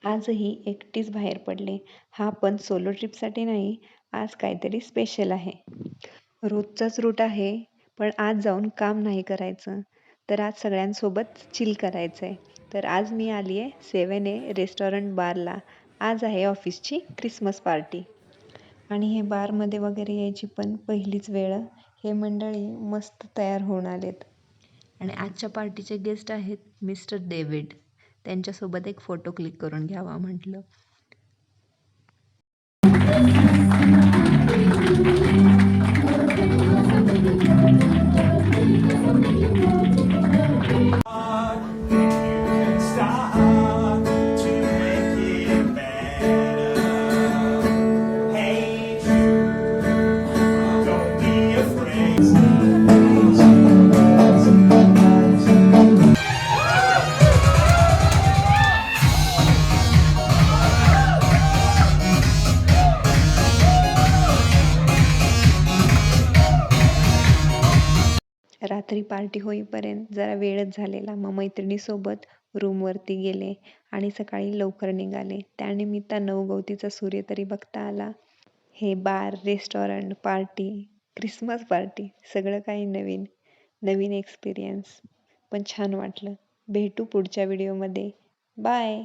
आजही एकटीच बाहेर पडले. हा पण सोलो ट्रिपसाठी नाही, आज काहीतरी स्पेशल आहे. रोजचाच रूट आहे, पण आज जाऊन काम नाही करायचं. तर आज सगळ्यांसोबत चिल करायचंय. तर आज मी आली आहे 7A रेस्टॉरंट बारला. आज आहे ऑफिसची क्रिसमस पार्टी. आणि हे बारमध्ये वगैरे यायची पण पहिलीच वेळ. हे मंडळी मस्त तयार होऊन आलेत. आणि आजच्या पार्टीचे गेस्ट आहेत मिस्टर डेव्हिड. त्यांच्यासोबत एक फोटो क्लिक करून घ्यावा म्हटलं. रात्री पार्टी होईपर्यंत जरा वेळच झालेला. मग मैत्रिणीसोबत रूमवरती गेले आणि सकाळी लवकर निघाले. त्यानिमित्तानं नवगवतीचा सूर्य तरी बघता आला. हे बार, रेस्टॉरंट, पार्टी, क्रिसमस पार्टी सगळं काही नवीन. नवीन एक्सपिरियन्स. पण छान वाटलं. भेटू पुढच्या व्हिडिओमध्ये. बाय.